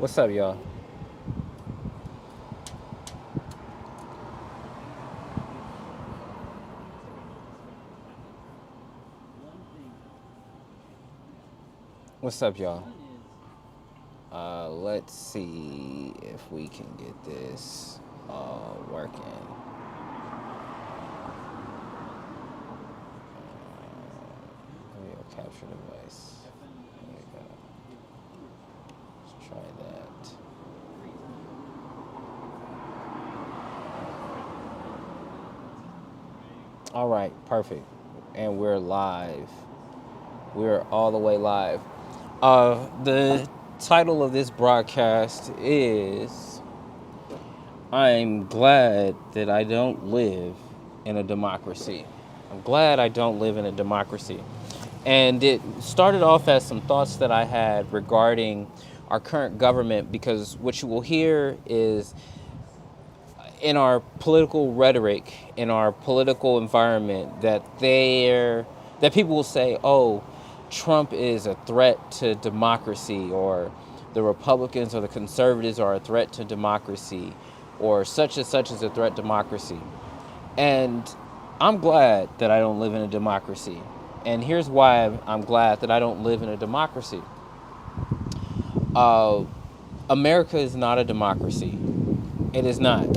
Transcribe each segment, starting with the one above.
What's up, y'all? What's up, y'all? Let's see if we can get this working. Video capture device. There we go. Let's try that. All right, perfect. And we're live. We're all the way live. The title of this broadcast is I'm glad that I don't live in a democracy. I'm glad I don't live in a democracy. And it started off as some thoughts that I had regarding our current government, because what you will hear is in our political rhetoric, in our political environment, that people will say, "Oh, Trump is a threat to democracy," or "the Republicans or the conservatives are a threat to democracy," or "such and such is a threat to democracy." And I'm glad that I don't live in a democracy. And here's why I'm glad that I don't live in a democracy. Uh, America is not a democracy. It is not.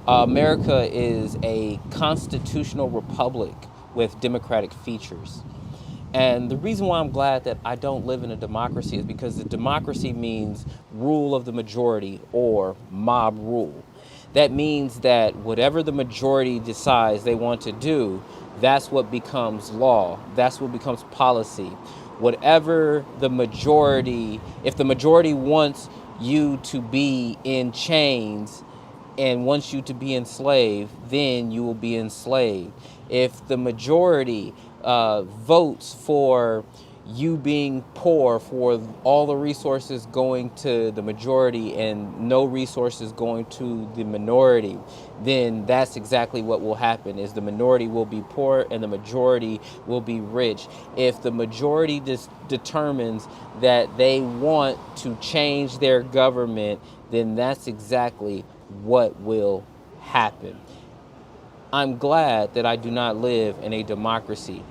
America is a constitutional republic with democratic features. And the reason why I'm glad that I don't live in a democracy is because the democracy means rule of the majority, or mob rule. That means that whatever the majority decides they want to do, that's what becomes law. That's what becomes policy. Whatever the majority, if the majority wants you to be in chains and wants you to be enslaved, then you will be enslaved. If the majority votes for you being poor, for all the resources going to the majority and no resources going to the minority, then that's exactly what will happen. Is the minority will be poor and the majority will be rich. If the majority determines that they want to change their government, then that's exactly what will happen. I'm glad that I do not live in a democracy.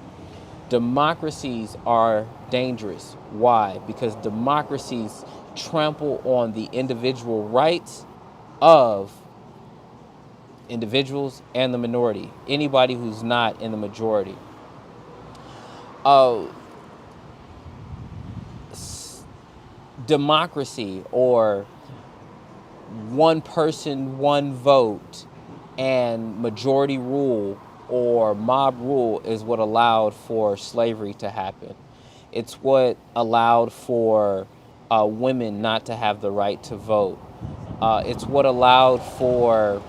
Democracies are dangerous. Why? Because democracies trample on the individual rights of individuals and the minority, anybody who's not in the majority. Uh, Democracy, or one person, one vote, and majority rule or mob rule is what allowed for slavery to happen. It's what allowed for women not to have the right to vote. It's what allowed for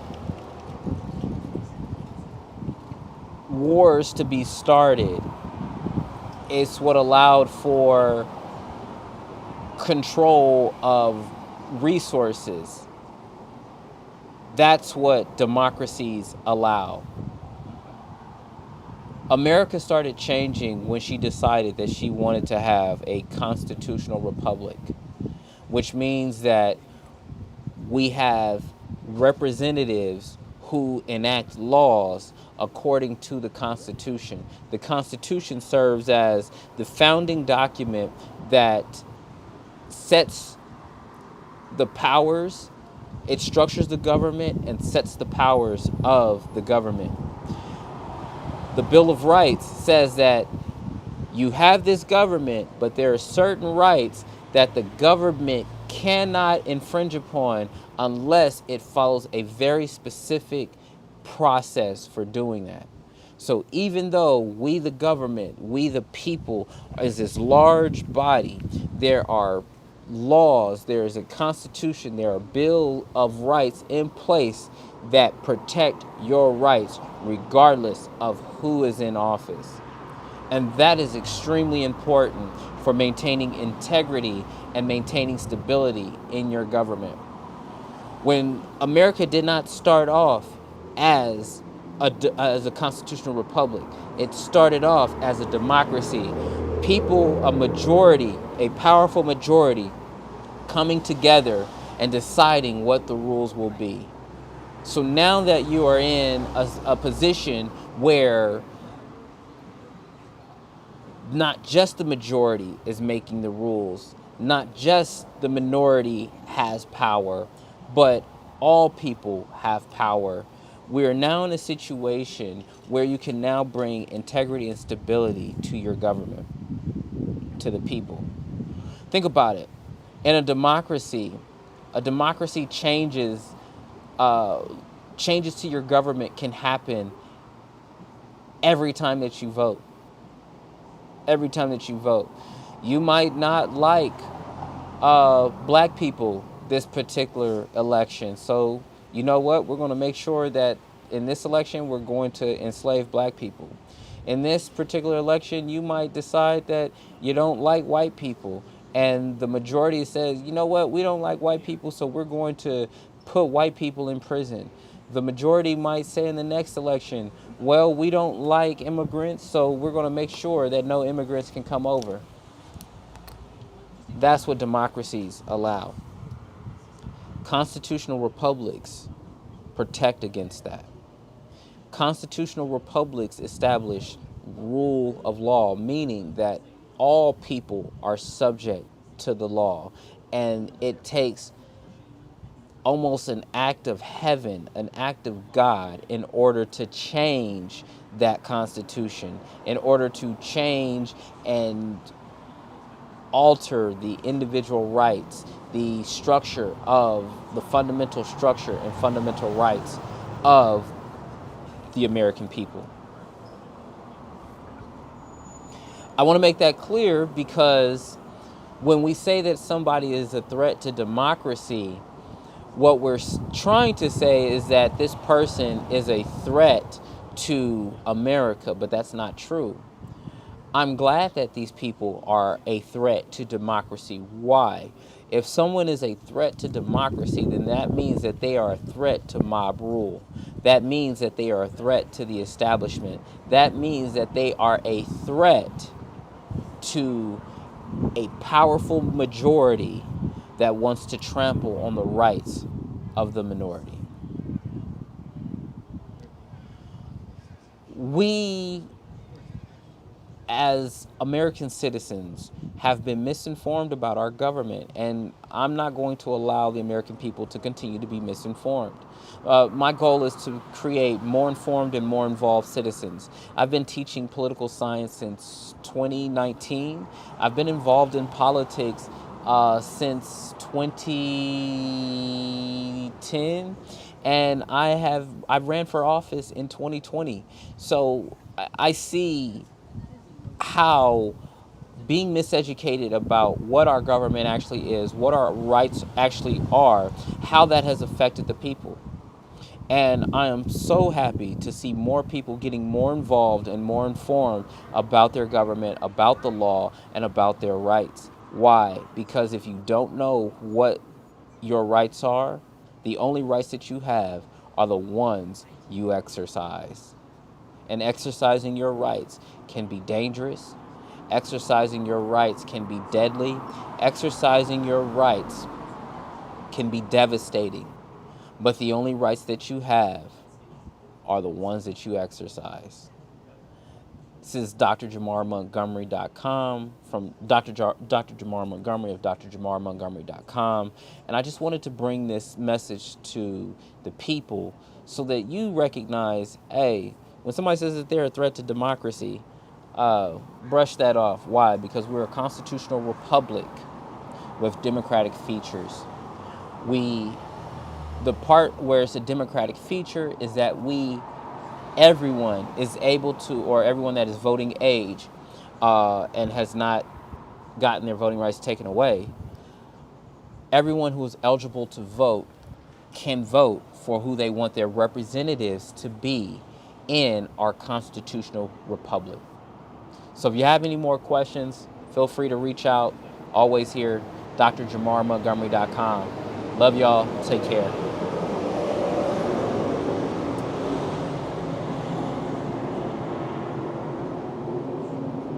wars to be started. It's what allowed for control of resources. That's what democracies allow. America started changing when she decided that she wanted to have a constitutional republic, which means that we have representatives who enact laws according to the Constitution. The Constitution serves as the founding document that sets the powers, it structures the government and sets the powers of the government. The Bill of Rights says that you have this government, but there are certain rights that the government cannot infringe upon unless it follows a very specific process for doing that. So even though we, the government, we, the people, is this large body, there are laws, there is a constitution, there are Bill of Rights in place that protect your rights regardless of who is in office. And that is extremely important for maintaining integrity and maintaining stability in your government. When America did not start off as a constitutional republic, it started off as a democracy. People, a majority, a powerful majority, coming together and deciding what the rules will be. So now that you are in a position where not just the majority is making the rules, not just the minority has power, but all people have power. We are now in a situation where you can now bring integrity and stability to your government, to the people. Think about it. In a democracy changes to your government can happen every time that you vote. Every time that you vote. You might not like black people this particular election. So you know what? We're going to make sure that in this election, we're going to enslave black people. In this particular election, you might decide that you don't like white people. And the majority says, you know what? We don't like white people, so we're going to put white people in prison. The majority might say in the next election, well, we don't like immigrants, so we're going to make sure that no immigrants can come over. That's what democracies allow. Constitutional republics protect against that. Constitutional republics establish rule of law, meaning that all people are subject to the law, and it takes almost an act of heaven, an act of God, in order to change that constitution, in order to change and alter the individual rights, the structure of the fundamental structure and fundamental rights of the American people. I want to make that clear because when we say that somebody is a threat to democracy, what we're trying to say is that this person is a threat to America, but that's not true. I'm glad that these people are a threat to democracy. Why? If someone is a threat to democracy, then that means that they are a threat to mob rule. That means that they are a threat to the establishment. That means that they are a threat to a powerful majority that wants to trample on the rights of the minority. We, as American citizens, have been misinformed about our government, and I'm not going to allow the American people to continue to be misinformed. My goal is to create more informed and more involved citizens. I've been teaching political science since 2019. I've been involved in politics since 2010, and I ran for office in 2020. So I see how being miseducated about what our government actually is, what our rights actually are, how that has affected the people. And I am so happy to see more people getting more involved and more informed about their government, about the law, and about their rights. Why? Because if you don't know what your rights are, the only rights that you have are the ones you exercise. And exercising your rights can be dangerous. Exercising your rights can be deadly. Exercising your rights can be devastating. But the only rights that you have are the ones that you exercise. This is drjamarmontgomery.com from Dr. Jamar Montgomery of drjamarmontgomery.com. And I just wanted to bring this message to the people so that you recognize, hey, when somebody says that they're a threat to democracy, brush that off. Why? Because we're a constitutional republic with democratic features. The part where it's a democratic feature is that everyone is able to, or everyone that is voting age and has not gotten their voting rights taken away, everyone who is eligible to vote can vote for who they want their representatives to be in our constitutional republic. So if you have any more questions, feel free to reach out. Always here, drjamarmontgomery.com. Love y'all. Take care.